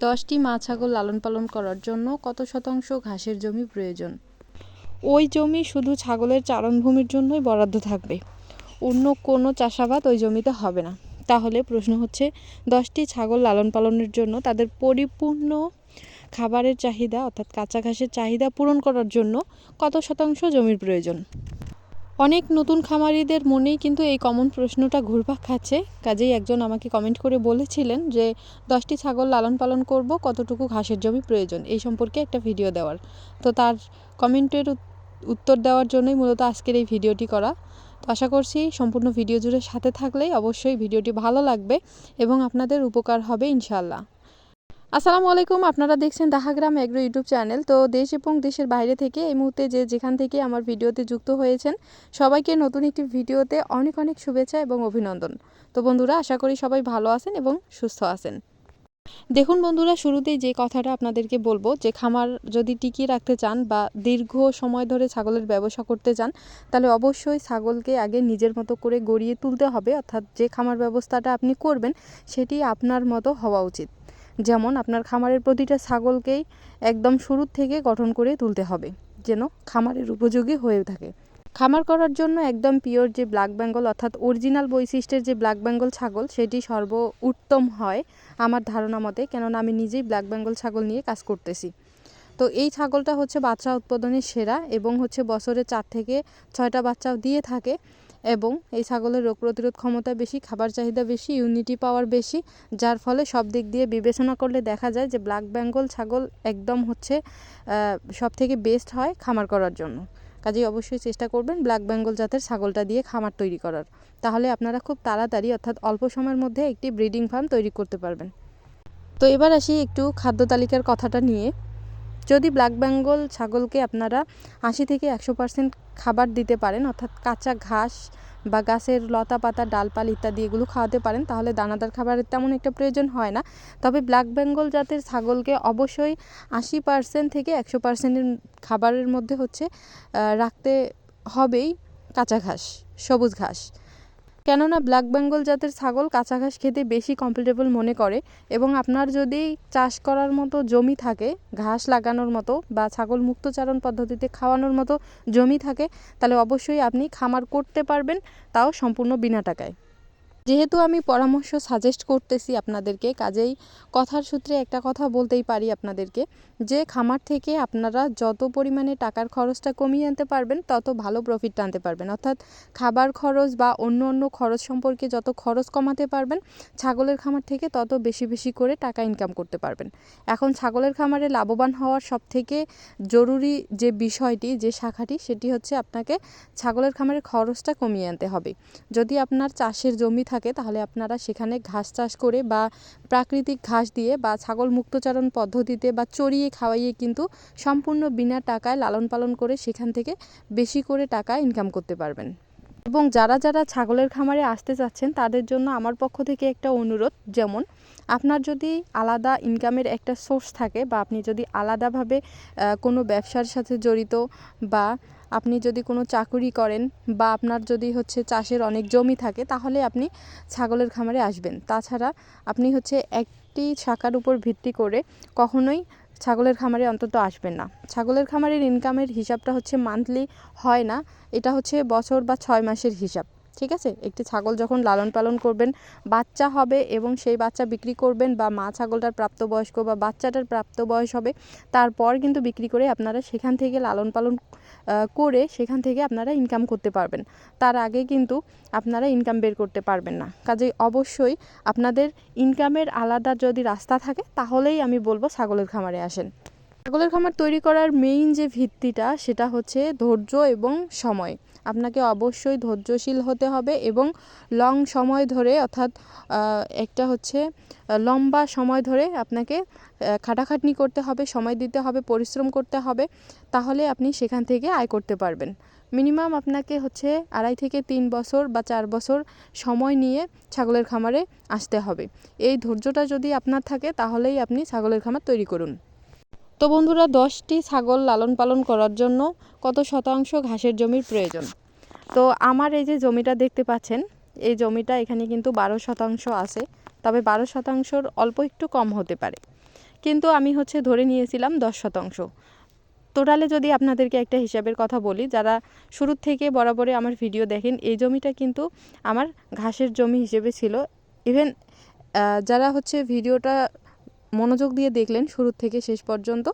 10টি মা ছাগল লালন পালন করার জন্য কত শতাংশ ঘাসের জমি প্রয়োজন? ওই জমি শুধু ছাগলের চারণভূমির জন্যই বরাদ্দ থাকবে, অন্য কোনো চাষাবাদ ওই জমিতে হবে না। তাহলে প্রশ্ন হচ্ছে, 10টি ছাগল লালন পালনের জন্য তাদের পরিপূর্ণ খাবারের চাহিদা অর্থাৎ কাঁচা ঘাসের চাহিদা পূরণ করার জন্য কত শতাংশ জমির প্রয়োজন? অনেক নতুন খামারিদের মনেই কিন্তু এই কমন প্রশ্নটা ঘুরপাক খাচ্ছে। কাজেই একজন আমাকে কমেন্ট করে বলেছিলেন যে 10টি ছাগল লালন পালন করব, কতটুকু ঘাসের জমি প্রয়োজন, এই সম্পর্কে একটা ভিডিও দেওয়ার। তো তার কমেন্টের উত্তর দেওয়ার জন্যই মূলত আজকের এই ভিডিওটি করা। তো আশা করছি সম্পূর্ণ ভিডিও জুড়ে সাথে থাকলেই অবশ্যই ভিডিওটি ভালো লাগবে এবং আপনাদের উপকার হবে ইনশাআল্লাহ। আসসালামু আলাইকুম, আপনারা দেখছেন দাহাগ্রাম এগ্রো ইউটিউব চ্যানেল। তো দেশ এবং দেশের বাইরে থেকে এই মুহূর্তে যেখান থেকে আমার ভিডিওতে যুক্ত হয়েছেন সবাইকে নতুন একটি ভিডিওতে অনেক অনেক শুভেচ্ছা এবং অভিনন্দন। তো বন্ধুরা, আশা করি সবাই ভালো আছেন এবং সুস্থ আছেন। দেখুন বন্ধুরা, শুরুতেই যে কথাটা আপনাদেরকে বলবো, যে খামার যদি টিকিয়ে রাখতে চান বা দীর্ঘ সময় ধরে ছাগলের ব্যবসা করতে চান, তাহলে অবশ্যই ছাগলকে আগে নিজের মতো করে গড়িয়ে তুলতে হবে। অর্থাৎ যে খামার ব্যবস্থাটা আপনি করবেন সেটি আপনার মতো হওয়া উচিত। যেমন আপনার খামারের প্রতিটা ছাগলকেই একদম শুরু থেকে গঠন করে তুলতে হবে, যেন খামারের উপযোগী হয়ে থাকে। খামার করার জন্য একদম পিওর যে ব্ল্যাক বেঙ্গল অর্থাৎ অরিজিনাল বৈশিষ্ট্যের যে ব্ল্যাক বেঙ্গল ছাগল, সেটি উত্তম হয় আমার ধারণা মতে, কেননা আমি নিজেই ব্ল্যাক বেঙ্গল ছাগল নিয়ে কাজ করতেছি। তো এই ছাগলটা হচ্ছে বাচ্চা উৎপাদনের সেরা এবং হচ্ছে বছরে 4 থেকে 6টা বাচ্চাও দিয়ে থাকে। এবং এই ছাগলের রোগ প্রতিরোধ ক্ষমতা বেশি, খাবার চাহিদা বেশি, ইউনিটি পাওয়ার বেশি, যার ফলে সব দিক দিয়ে বিবেচনা করলে দেখা যায় যে ব্ল্যাক বেঙ্গল ছাগল একদম হচ্ছে সব থেকে বেস্ট হয় খামার করার জন্য। কাজেই অবশ্যই চেষ্টা করবেন ব্ল্যাক বেঙ্গল জাতের ছাগলটা দিয়ে খামার তৈরি করার। তাহলে আপনারা খুব তাড়াতাড়ি অর্থাৎ অল্প সময়ের মধ্যে একটি ব্রিডিং ফার্ম তৈরি করতে পারবেন। তো এবার আসি একটু খাদ্য তালিকার কথাটা নিয়ে। যদি ব্ল্যাক বেঙ্গল ছাগলকে আপনারা 80 থেকে 100% খাবার দিতে পারেন, অর্থাৎ কাঁচা ঘাস বা গাছের লতা পাতা ডালপাল ইত্যাদি এগুলো খাওয়াতে পারেন, তাহলে দানাদার খাবারের তেমন একটা প্রয়োজন হয় না। তবে ব্ল্যাক বেঙ্গল জাতের ছাগলকে অবশ্যই 80% থেকে 100% খাবারের মধ্যে হচ্ছে রাখতে হবেই কাঁচা ঘাস, সবুজ ঘাস। কেননা ব্ল্যাক বেঙ্গল জাতের ছাগল কাঁচা ঘাস খেতে বেশি কমফোর্টেবল মনে করে। এবং আপনার যদি চাষ করার মতো জমি থাকে, ঘাস লাগানোর মতো বা ছাগল মুক্তচারণ পদ্ধতিতে খাওয়ানোর মতো জমি থাকে, তাহলে অবশ্যই আপনি খামার করতে পারবেন, তাও সম্পূর্ণ বিনা টাকায়। যেহেতু আমি পরামর্শ সাজেস্ট করতেছি আপনাদেরকে, কাজেই কথার সূত্রে একটা কথা বলতেই পারি আপনাদেরকে, যে খামার থেকে আপনারা যত পরিমাণে টাকার খরচটা কমিয়ে আনতে পারবেন তত ভালো প্রফিট টানতে পারবেন। অর্থাৎ খাবার খরচ বা অন্য অন্য খরচ সম্পর্কে যত খরচ কমাতে পারবেন ছাগলের খামার থেকে, তত বেশি বেশি করে টাকা ইনকাম করতে পারবেন। এখন ছাগলের খামারে লাভবান হওয়ার সবথেকে জরুরি যে বিষয়টি, যে শাখাটি, সেটি হচ্ছে আপনাকে ছাগলের খামারের খরচটা কমিয়ে আনতে হবে। যদি আপনার চাষের জমি থাকে তাহলে আপনারা সেখানে ঘাস চাষ করে বা প্রাকৃতিক ঘাস দিয়ে বা ছাগল মুক্তচারণ পদ্ধতিতে বা চড়িয়ে খাওয়াইয়ে কিন্তু সম্পূর্ণ বিনা টাকায় লালন পালন করে সেখান থেকে বেশি করে টাকা ইনকাম করতে পারবেন। এবং যারা যারা ছাগলের খামারে আসতে চাচ্ছেন তাদের জন্য আমার পক্ষ থেকে একটা অনুরোধ, যেমন আপনার যদি আলাদা ইনকামের একটা সোর্স থাকে বা আপনি যদি আলাদাভাবে কোনো ব্যবসার সাথে জড়িত, বা আপনি যদি কোনো চাকুরি করেন, বা আপনার যদি হচ্ছে চাষের অনেক জমি থাকে, তাহলে আপনি ছাগলের খামারে আসবেন। তাছাড়া আপনি হচ্ছে একটি শাখার উপর ভিত্তি করে কখনোই ছাগলের খামারে অন্তত আসবেন না। ছাগলের খামারের ইনকামের হিসাবটা হচ্ছে মান্থলি হয় না, এটা হচ্ছে বছর বা 6 মাসের হিসাব। ঠিক আছে, একটি ছাগল যখন লালন পালন করবেন, বাচ্চা হবে এবং সেই বাচ্চা বিক্রি করবেন, বা মা ছাগলটার প্রাপ্তবয়স্ক বা বাচ্চাটার প্রাপ্তবয়স হবে, তারপর কিন্তু বিক্রি করে আপনারা সেখান থেকে লালন পালন করে সেখান থেকে আপনারা ইনকাম করতে পারবেন। তার আগে কিন্তু আপনারা ইনকাম বের করতে পারবেন না। কাজেই অবশ্যই আপনাদের ইনকামের আলাদা যদি রাস্তা থাকে, তাহলেই আমি বলবো ছাগলের খামারে আসেন। ছাগলের খামার তৈরি করার মেইন যে ভিত্তিটা, সেটা হচ্ছে ধৈর্য এবং সময়। আপনাকে অবশ্যই ধৈর্যশীল হতে হবে এবং লং সময় ধরে, অর্থাৎ একটা হচ্ছে লম্বা সময় ধরে আপনাকে খাটাখাটনি করতে হবে, সময় দিতে হবে, পরিশ্রম করতে হবে, তাহলে আপনি সেখান থেকে আয় করতে পারবেন। মিনিমাম আপনাকে হচ্ছে 2.5 থেকে 3 বছর বা 4 বছর সময় নিয়ে ছাগলের খামারে আসতে হবে। এই ধৈর্যটা যদি আপনার থাকে, তাহলেই আপনি ছাগলের খামার তৈরি করুন। তো বন্ধুরা, 10টি ছাগল লালন পালন করার জন্য কত শতাংশ ঘাসের জমির প্রয়োজন? তো আমার এই যে জমিটা দেখতে পাচ্ছেন, এই জমিটা এখানে কিন্তু 12% আছে। তবে 12%র অল্প একটু কম হতে পারে। কিন্তু আমি হচ্ছে ধরে নিয়েছিলাম 10%। টোটালে যদি আপনাদেরকে একটা হিসাবের কথা বলি, যারা শুরুর থেকে বরাবরই আমার ভিডিও দেখেন, এই জমিটা কিন্তু আমার ঘাসের জমি হিসেবে ছিল। ইভেন যারা হচ্ছে ভিডিওটা মনোযোগ দিয়ে দেখলেন শুরুর থেকে শেষ পর্যন্ত,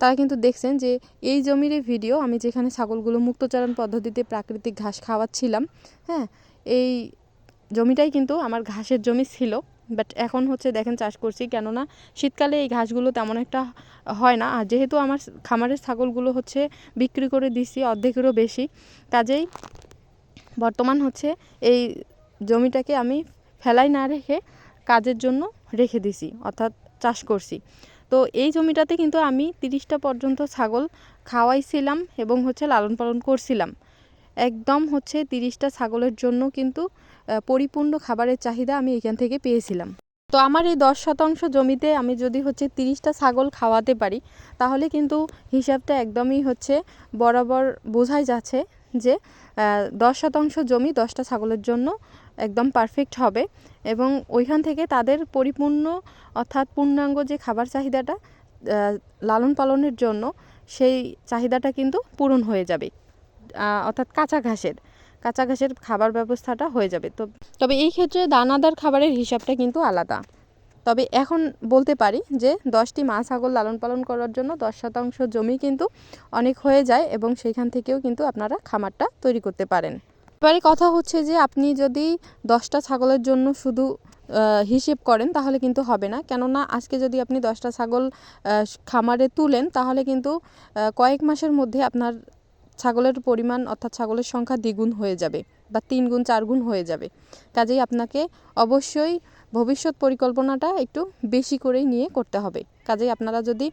তারা কিন্তু দেখছেন যে এই জমির ভিডিও আমি যেখানে ছাগলগুলো মুক্তচারণ পদ্ধতিতে প্রাকৃতিক ঘাস খাওয়াচ্ছিলাম, হ্যাঁ, এই জমিটাই কিন্তু আমার ঘাসের জমি ছিল। বাট এখন হচ্ছে দেখেন চাষ করছি, কেননা শীতকালে এই ঘাসগুলো তেমন একটা হয় না। আর যেহেতু আমার খামারের ছাগলগুলো হচ্ছে বিক্রি করে দিছি অর্ধেকেরও বেশি, কাজেই বর্তমান হচ্ছে এই জমিটাকে আমি ফেলাই না রেখে কাজের জন্য রেখে দিছি, অর্থাৎ চাষ করছি। তো এই জমিটাতে কিন্তু আমি 30টা পর্যন্ত ছাগল খাওয়াইছিলাম এবং হচ্ছে লালন পালন করছিলাম। একদম হচ্ছে 30টা ছাগলের জন্য কিন্তু পরিপূর্ণ খাবারের চাহিদা আমি এখান থেকে পেয়েছিলাম। তো আমার এই 10% জমিতে আমি যদি হচ্ছে 30টা ছাগল খাওয়াতে পারি, তাহলে কিন্তু হিসাবটা একদমই হচ্ছে বরাবর বোঝাই যাচ্ছে যে 10% জমি 10টা ছাগলের জন্য একদম পারফেক্ট হবে এবং ওইখান থেকে তাদের পরিপূর্ণ অর্থাৎ পূর্ণাঙ্গ যে খাবার চাহিদাটা লালন পালনের জন্য, সেই চাহিদাটা কিন্তু পূরণ হয়ে যাবে। অর্থাৎ কাঁচা ঘাসের খাবার ব্যবস্থাটা হয়ে যাবে। তবে এই ক্ষেত্রে দানাদার খাবারের হিসাবটা কিন্তু আলাদা। তবে এখন বলতে পারি যে 10টি মা ছাগল লালন পালন করার জন্য 10% জমি কিন্তু অনেক হয়ে যায় এবং সেইখান থেকেও কিন্তু আপনারা খামারটা তৈরি করতে পারেন। এবারে কথা হচ্ছে যে আপনি যদি 10টা ছাগলের জন্য শুধু হিসেব করেন তাহলে কিন্তু হবে না, কেননা আজকে যদি আপনি 10টা ছাগল খামারে তুলেন, তাহলে কিন্তু কয়েক মাসের মধ্যে আপনার ছাগলের পরিমাণ অর্থাৎ ছাগলের সংখ্যা দ্বিগুণ হয়ে যাবে বা 3 গুণ 4 গুণ হয়ে যাবে। কাজেই আপনাকে অবশ্যই ভবিষ্যৎ পরিকল্পনাটা একটু বেশি করেই নিয়ে করতে হবে। কাজেই আপনারা যদি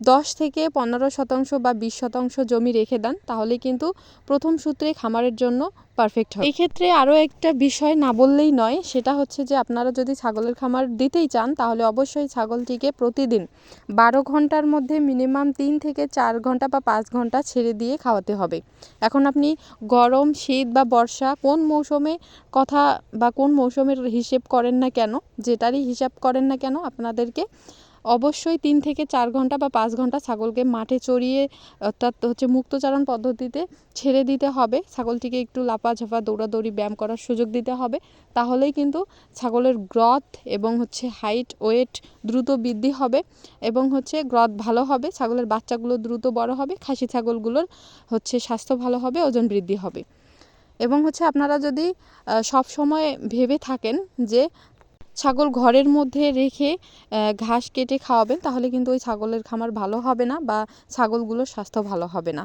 10 থেকে 15% বা 20% জমি রেখে দেন, তাহলে কিন্তু প্রথম সূত্রে খামারের জন্য পারফেক্ট হবে। এই ক্ষেত্রে আরও একটা বিষয় না বললেই নয়, সেটা হচ্ছে যে আপনারা যদি ছাগলের খামার দিতেই চান, তাহলে অবশ্যই ছাগলটিকে প্রতিদিন 12 ঘন্টার মধ্যে মিনিমাম 3 থেকে 4 ঘন্টা বা 5 ঘন্টা ছেড়ে দিয়ে খাওয়াতে হবে। এখন আপনি গরম, শীত বা বর্ষা কোন মৌসুমে কথা বা কোন মৌসুমের হিসেব করেন না কেন, যেটারই হিসাব করেন না কেন, আপনাদেরকে অবশ্যই 3 থেকে 4 ঘন্টা বা 5 ঘন্টা ছাগলকে মাঠে চড়িয়ে অর্থাৎ হচ্ছে মুক্তচারণ পদ্ধতিতে ছেড়ে দিতে হবে। ছাগলটিকে একটু লাফাঝাফা দৌড়াদৌড়ি ব্যায়াম করার সুযোগ দিতে হবে। তাহলেই কিন্তু ছাগলের গ্রথ এবং হচ্ছে হাইট ওয়েট দ্রুত বৃদ্ধি হবে এবং হচ্ছে গ্রথ ভালো হবে, ছাগলের বাচ্চাগুলো দ্রুত বড় হবে, খাসি ছাগলগুলোর হচ্ছে স্বাস্থ্য ভালো হবে, ওজন বৃদ্ধি হবে। এবং হচ্ছে আপনারা যদি সব সময় ভেবে থাকেন যে ছাগল ঘরের মধ্যে রেখে ঘাস কেটে খাওয়াবেন, তাহলে কিন্তু ওই ছাগলের খামার ভালো হবে না বা ছাগলগুলোর স্বাস্থ্য ভালো হবে না।